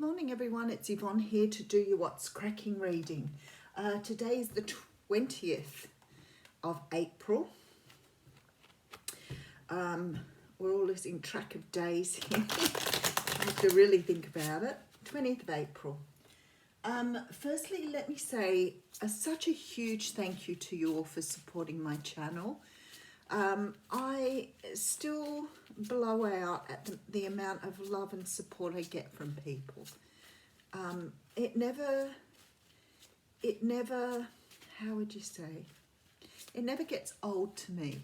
morning everyone, it's Yvonne here to do your What's Cracking reading. Today is the 20th of April. We're all losing track of days here. I have to really think about it. 20th of April. Firstly, let me say such a huge thank you to you all for supporting my channel. I still blow out at the amount of love and support I get from people. It never, how would you say? It never gets old to me.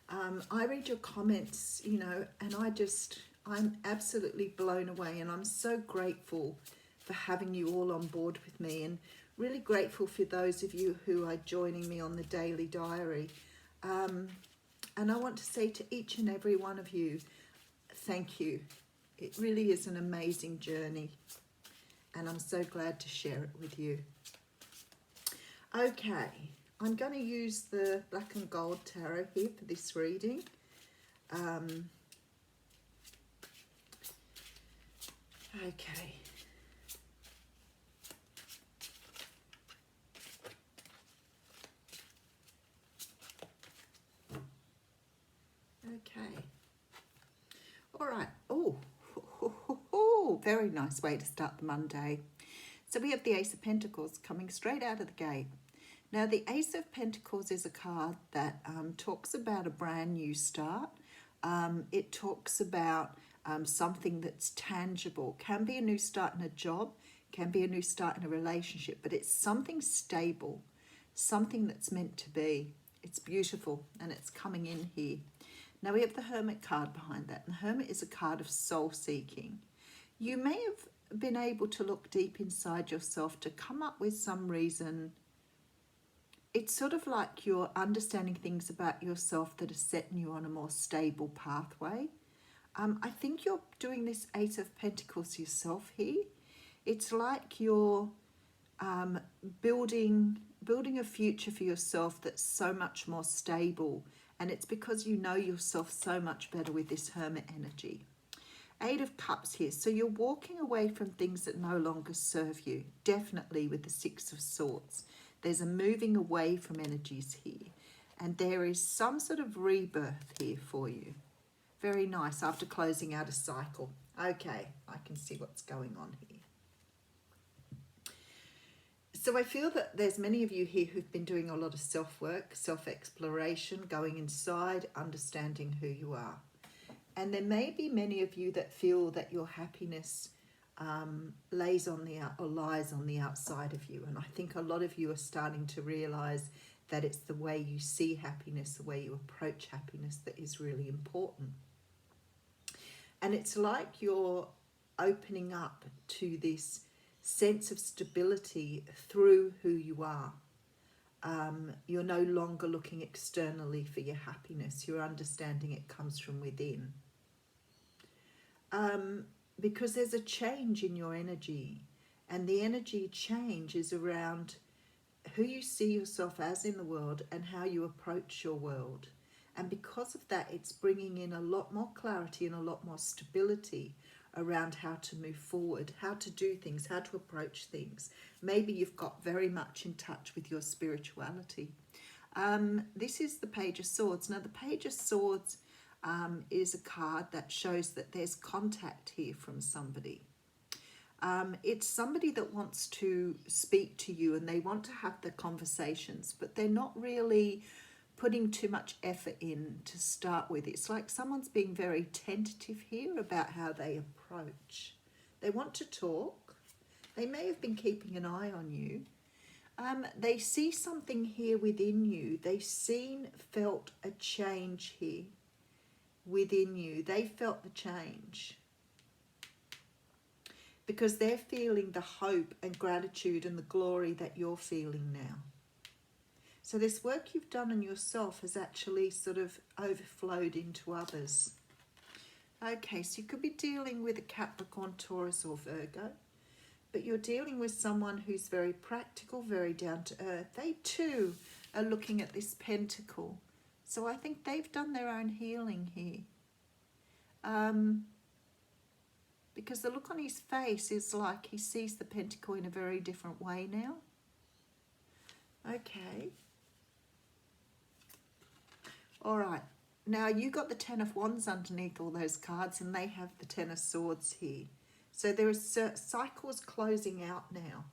I read your comments, you know, and I'm absolutely blown away, and I'm so grateful for having you all on board with me, and really grateful for those of you who are joining me on the daily diary. And I want to say to each and every one of you, thank you. It really is an amazing journey, and I'm so glad to share it with you. Okay, I'm going to use the Black and Gold Tarot here for this reading. Okay. Okay. All right. Oh, very nice way to start the Monday. So we have the Ace of Pentacles coming straight out of the gate. Now, the Ace of Pentacles is a card that talks about a brand new start. It talks about something that's tangible. Can be a new start in a job, can be a new start in a relationship, but it's something stable, something that's meant to be. It's beautiful, and it's coming in here. Now we have the Hermit card behind that, and the Hermit is a card of soul seeking. You may have been able to look deep inside yourself to come up with some reason. It's sort of like you're understanding things about yourself that are setting you on a more stable pathway. I think you're doing this Ace of Pentacles yourself here. It's like you're building a future for yourself that's so much more stable. And it's because you know yourself so much better with this Hermit energy. Eight of Cups here. So you're walking away from things that no longer serve you. Definitely with the Six of Swords. There's a moving away from energies here. And there is some sort of rebirth here for you. Very nice after closing out a cycle. Okay, I can see what's going on here. So I feel that there's many of you here who've been doing a lot of self-work, self-exploration, going inside, understanding who you are. And there may be many of you that feel that your happiness lies on the outside of you. And I think a lot of you are starting to realize that it's the way you see happiness, the way you approach happiness that is really important. And it's like you're opening up to this sense of stability through who you are. You're no longer looking externally for your happiness. You're understanding it comes from within. Because there's a change in your energy, and the energy change is around who you see yourself as in the world and how you approach your world. And because of that, it's bringing in a lot more clarity and a lot more stability around how to move forward, how to do things, how to approach things. Maybe you've got very much in touch with your spirituality. This is the Page of Swords. Now, the Page of Swords is a card that shows that there's contact here from somebody. It's somebody that wants to speak to you, and they want to have the conversations, but they're not really putting too much effort in to start with. It's like someone's being very tentative here about how they approach. They want to talk. They may have been keeping an eye on you. They see something here within you. They've felt a change here within you. They felt the change because they're feeling the hope and gratitude and the glory that you're feeling now. So this work you've done on yourself has actually sort of overflowed into others. Okay, so you could be dealing with a Capricorn, Taurus or Virgo, but you're dealing with someone who's very practical, very down to earth. They too are looking at this pentacle. So I think they've done their own healing here. because the look on his face is like he sees the pentacle in a very different way now. Okay. All right. Now you got the Ten of Wands underneath all those cards, and they have the Ten of Swords here. So there are cycles closing out now.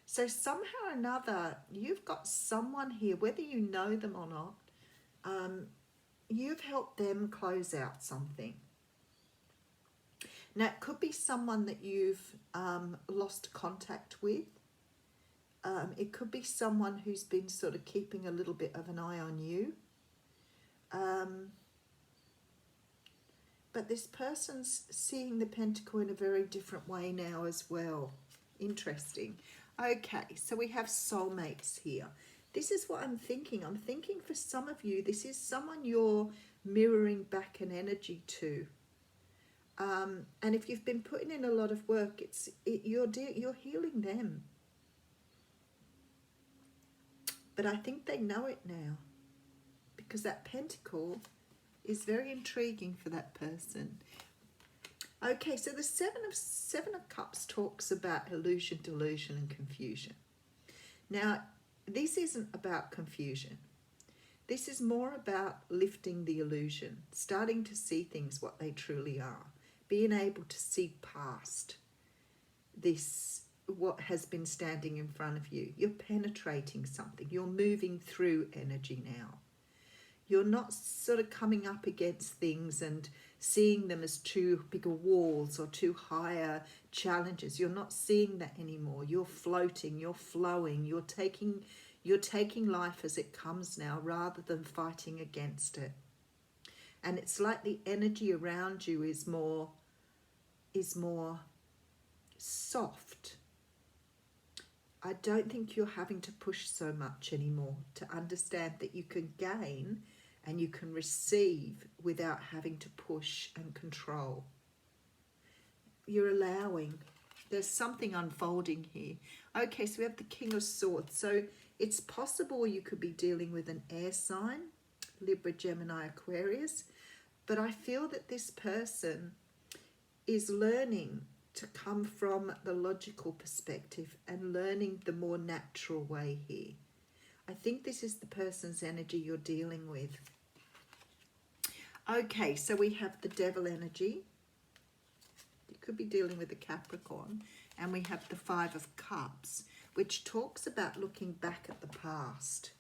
So somehow or another, you've got someone here, whether you know them or not, you've helped them close out something. Now, it could be someone that you've lost contact with. It could be someone who's been sort of keeping a little bit of an eye on you. But this person's seeing the pentacle in a very different way now as well. Interesting. Okay, so we have soulmates here. This is what I'm thinking. I'm thinking for some of you, this is someone you're mirroring back an energy to. And if you've been putting in a lot of work, you're healing them. But I think they know it now, because that pentacle is very intriguing for that person. Okay, so the Seven of Cups talks about illusion, delusion, and confusion. Now, this isn't about confusion. This is more about lifting the illusion, starting to see things what they truly are, being able to see past this, what has been standing in front of you. You're penetrating something. You're moving through energy now. You're not sort of coming up against things and seeing them as too bigger walls or too higher challenges. You're not seeing that anymore. You're floating, you're flowing, you're taking life as it comes now rather than fighting against it. And it's like the energy around you is more soft. I don't think you're having to push so much anymore to understand that you can gain and you can receive without having to push and control. You're allowing. There's something unfolding here. Okay, so we have the King of Swords. So it's possible you could be dealing with an air sign, Libra, Gemini, Aquarius. But I feel that this person is learning to come from the logical perspective and learning the more natural way here. I think this is the person's energy you're dealing with. Okay, so we have the Devil energy. You could be dealing with a Capricorn. And we have the Five of Cups, which talks about looking back at the past.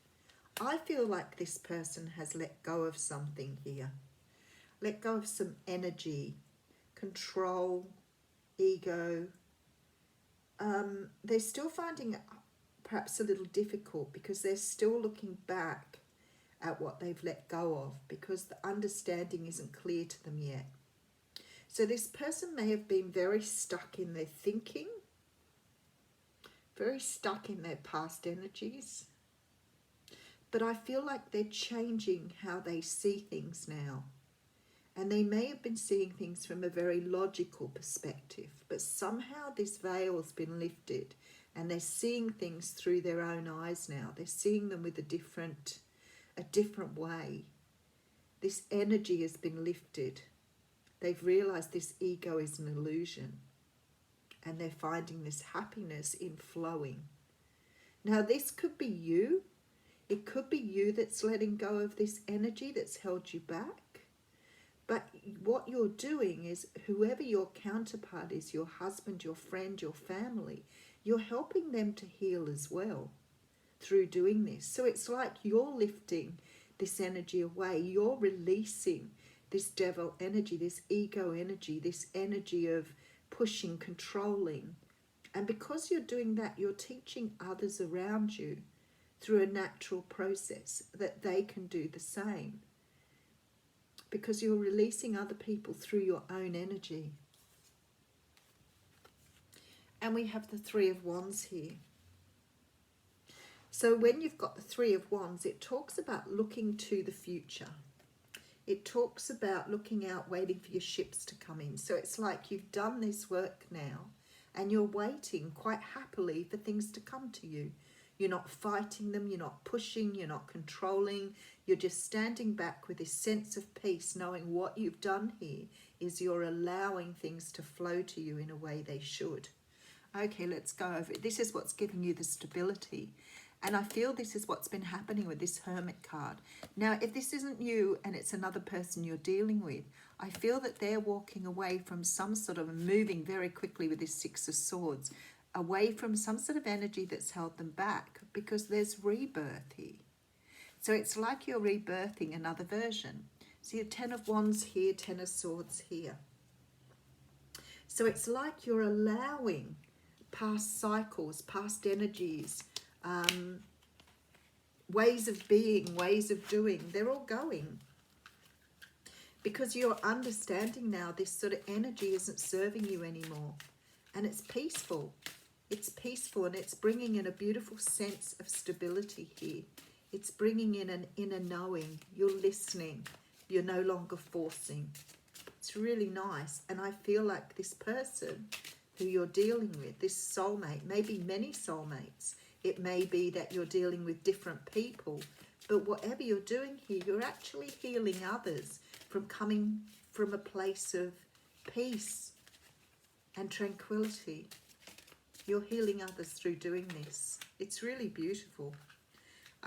I feel like this person has let go of something here. Let go of some energy, control, ego. They're still finding it perhaps a little difficult because they're still looking back at what they've let go of because the understanding isn't clear to them yet. So this person may have been very stuck in their thinking, very stuck in their past energies. But I feel like they're changing how they see things now. And they may have been seeing things from a very logical perspective, but somehow this veil has been lifted and they're seeing things through their own eyes now. They're seeing them with a different way. This energy has been lifted. They've realized this ego is an illusion and they're finding this happiness in flowing. Now, this could be you. It could be you that's letting go of this energy that's held you back. But what you're doing is, whoever your counterpart is, your husband, your friend, your family, you're helping them to heal as well through doing this. So it's like you're lifting this energy away. You're releasing this devil energy, this ego energy, this energy of pushing, controlling. And because you're doing that, you're teaching others around you through a natural process that they can do the same. Because you're releasing other people through your own energy. And we have the Three of Wands here. So when you've got the Three of Wands, it talks about looking to the future. It talks about looking out, waiting for your ships to come in. So it's like you've done this work now and you're waiting quite happily for things to come to you. You're not fighting them, you're not pushing, you're not controlling. You're just standing back with this sense of peace, knowing what you've done here is you're allowing things to flow to you in a way they should. Okay, let's go over it. This is what's giving you the stability. And I feel this is what's been happening with this Hermit card. Now, if this isn't you and it's another person you're dealing with, I feel that they're walking away from some sort of moving very quickly with this Six of Swords, away from some sort of energy that's held them back, because there's rebirth here. So it's like you're rebirthing another version. So you're Ten of Wands here, Ten of Swords here. So it's like you're allowing past cycles, past energies, ways of being, ways of doing, they're all going. Because you're understanding now this sort of energy isn't serving you anymore. And it's peaceful. It's peaceful, and it's bringing in a beautiful sense of stability here. It's bringing in an inner knowing. You're listening. You're no longer forcing. It's really nice. And I feel like this person who you're dealing with, this soulmate, maybe many soulmates, it may be that you're dealing with different people, but whatever you're doing here, you're actually healing others from coming from a place of peace and tranquility. You're healing others through doing this. It's really beautiful.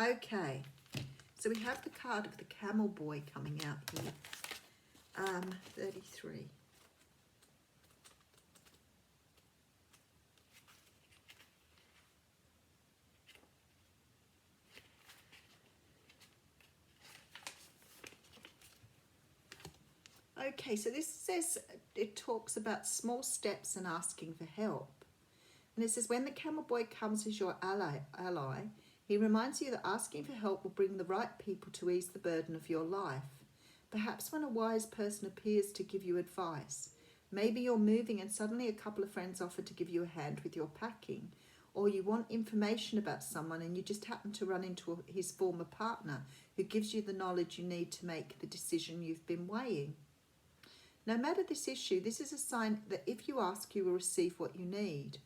Okay, so we have the card of the Camel Boy coming out here. 33. Okay, so this says, it talks about small steps and asking for help. And it says, when the Camel Boy comes as your ally, he reminds you that asking for help will bring the right people to ease the burden of your life. Perhaps when a wise person appears to give you advice, maybe you're moving and suddenly a couple of friends offer to give you a hand with your packing, or you want information about someone and you just happen to run into his former partner who gives you the knowledge you need to make the decision you've been weighing. No matter this issue, this is a sign that if you ask, you will receive what you need.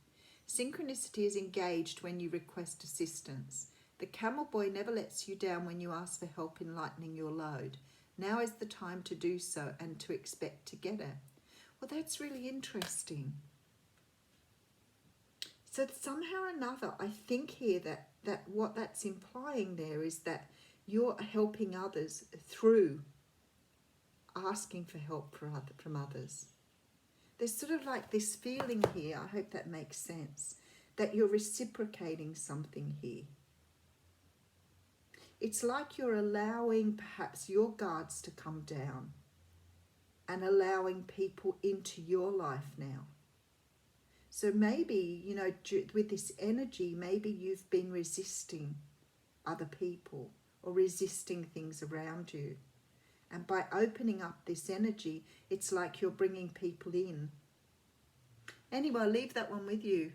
Synchronicity is engaged when you request assistance. The Camel Boy never lets you down when you ask for help in lightening your load. Now is the time to do so and to expect to get it. Well, that's really interesting. So somehow or another, I think here that what that's implying there is that you're helping others through asking for help from others. There's sort of like this feeling here, I hope that makes sense, that you're reciprocating something here. It's like you're allowing perhaps your guards to come down and allowing people into your life now. So maybe, you know, with this energy, maybe you've been resisting other people or resisting things around you. And by opening up this energy, it's like you're bringing people in. Anyway, I'll leave that one with you.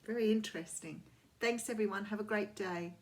Very interesting. Thanks, everyone. Have a great day.